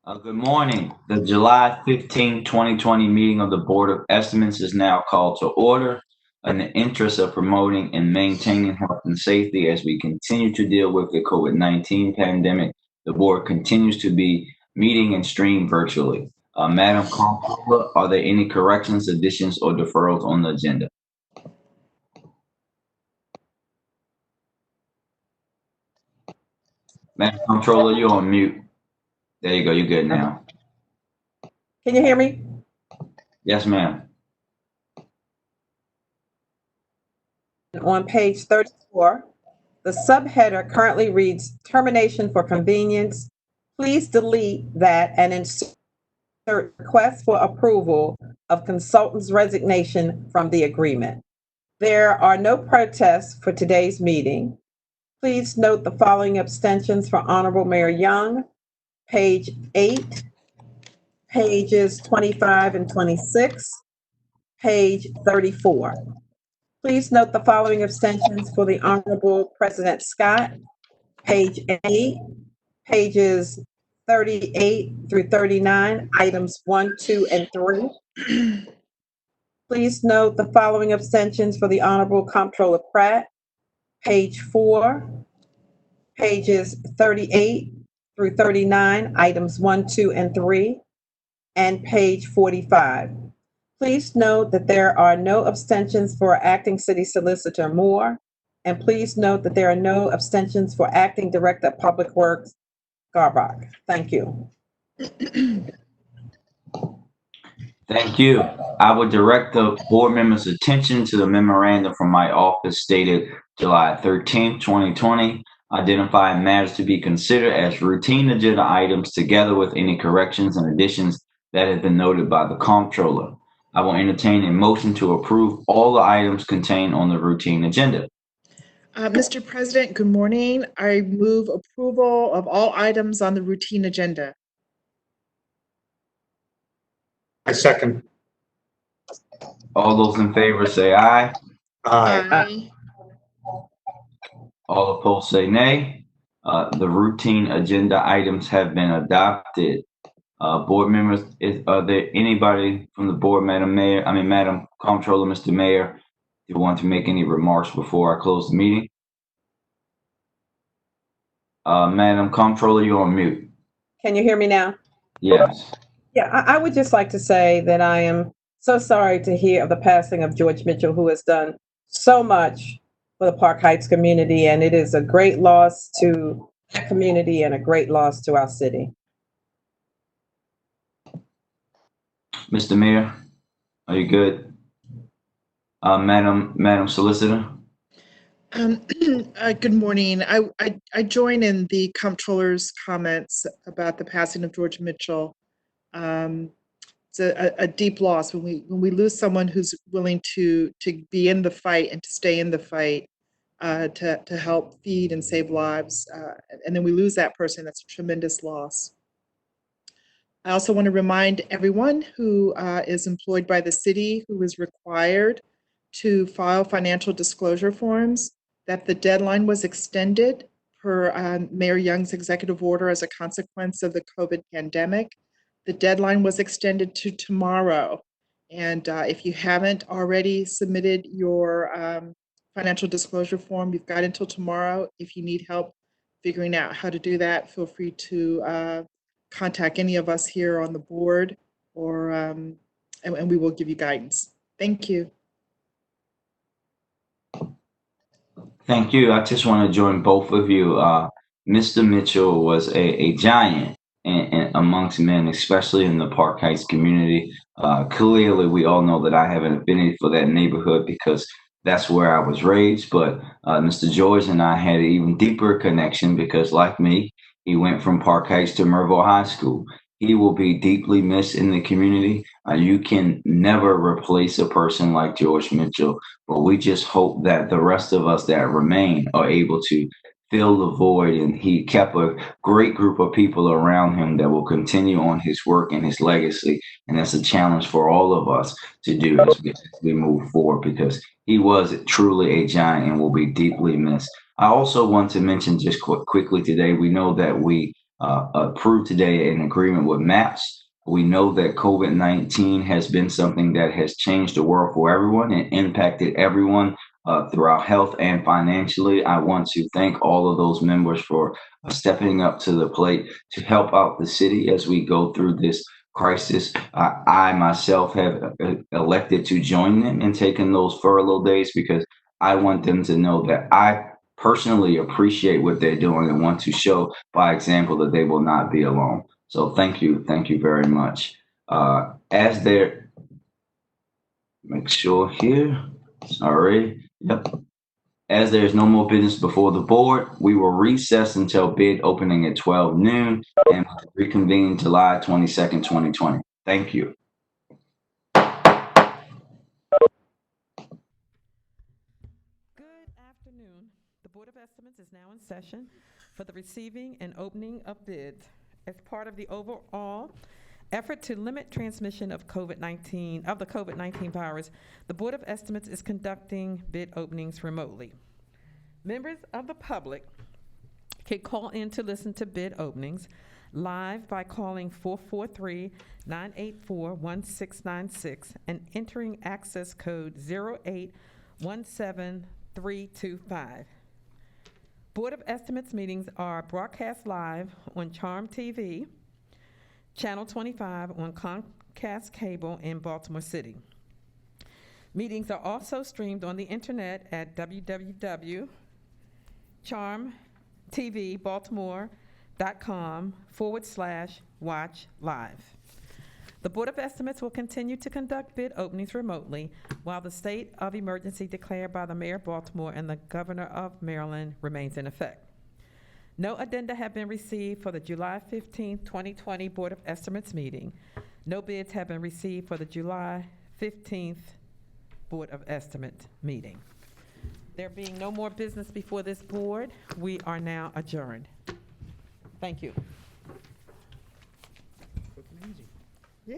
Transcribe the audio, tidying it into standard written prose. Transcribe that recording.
Good morning. The July 15, 2020 meeting of the Board of Estimates is now called to order. In the interest of promoting and maintaining health and safety as we continue to deal with the COVID-19 pandemic, the board continues to be meeting and streamed virtually. Madam Comptroller, are there any corrections, additions, or deferrals on the agenda? Madam Comptroller, you're on mute. There you go. You're good now. Can you hear me? Yes, ma'am. On page 34, the subheader currently reads termination for convenience. Please delete that and insert request for approval of consultant's resignation from the agreement. There are no protests for today's meeting. Please note the following abstentions for Honorable Mayor Young, page 8, pages 25 and 26, page 34. Please note the following abstentions for the Honorable President Scott, page 8, pages 38 through 39, items 1, 2, and 3. Please note the following abstentions for the Honorable Comptroller Pratt, page 4, pages 38 through 39, items 1, 2, and 3, and page 45. Please note that there are no abstentions for Acting City Solicitor Moore, and please note that there are no abstentions for Acting Director of Public Works Garbach. Thank you. Thank you. I would direct the board members' attention to the memorandum from my office dated July 13, 2020, identifying matters to be considered as routine agenda items together with any corrections and additions that have been noted by the comptroller. I will entertain a motion to approve all the items contained on the routine agenda. Mr. President, good morning. I move approval of all items on the routine agenda. I second. All those in favor say aye. Aye. All opposed say nay. The routine agenda items have been adopted. Board members, are there anybody from the board, Madam Comptroller, Mr. Mayor, you want to make any remarks before I close the meeting? Madam Comptroller, you're on mute. Can you hear me now? Yes. Yeah, I would just like to say that I am so sorry to hear of the passing of George Mitchell, who has done so much for the Park Heights community, and it is a great loss to the community and a great loss to our city. Mr. Mayor, are you good? Madam Solicitor? Good morning. I join in the comptroller's comments about the passing of George Mitchell. It's a deep loss when we lose someone who's willing to be in the fight and to stay in the fight to help feed and save lives, and then we lose that person. That's a tremendous loss. I also want to remind everyone who is employed by the city, who is required to file financial disclosure forms, that the deadline was extended per Mayor Young's executive order as a consequence of the COVID pandemic. The deadline was extended to tomorrow. And if you haven't already submitted your financial disclosure form, you've got until tomorrow. If you need help figuring out how to do that, feel free to contact any of us here on the board, or and we will give you guidance. Thank you. Thank you. I just want to join both of you. Mr. Mitchell was a giant and amongst men, especially in the Park Heights community. Clearly, we all know that I have an affinity for that neighborhood because that's where I was raised. But Mr. George and I had an even deeper connection because, like me, he went from Park Heights to Merville High School. He will be deeply missed in the community. You can never replace a person like George Mitchell, but we just hope that the rest of us that remain are able to fill the void. And he kept a great group of people around him that will continue on his work and his legacy. And that's a challenge for all of us to do as we move forward, because he was truly a giant and will be deeply missed. I also want to mention just quickly today, we know that we approve today an agreement with MAPS. We know that COVID-19 has been something that has changed the world for everyone and impacted everyone throughout health and financially. I want to thank all of those members for stepping up to the plate to help out the city as we go through this crisis. I myself have elected to join them in taking those furlough days because I want them to know that I personally appreciate what they're doing and want to show by example that they will not be alone. So thank you very much. As there, make sure here, sorry, yep. As there's no more business before the board, we will recess until bid opening at 12 noon and reconvene July 22nd, 2020. Thank you. Good afternoon. The Board of Estimates is now in session for the receiving and opening of bids. As part of the overall effort to limit transmission of the COVID-19 virus, the Board of Estimates is conducting bid openings remotely. Members of the public can call in to listen to bid openings live by calling 443-984-1696 and entering access code 0817325. Board of Estimates meetings are broadcast live on Charm TV, Channel 25 on Comcast Cable in Baltimore City. Meetings are also streamed on the internet at www.charmtvbaltimore.com/watch live. The Board of Estimates will continue to conduct bid openings remotely while the state of emergency declared by the Mayor of Baltimore and the Governor of Maryland remains in effect. No addenda have been received for the July 15, 2020 Board of Estimates meeting. No bids have been received for the July 15th Board of Estimates meeting. There being no more business before this board, we are now adjourned. Thank you. Yeah.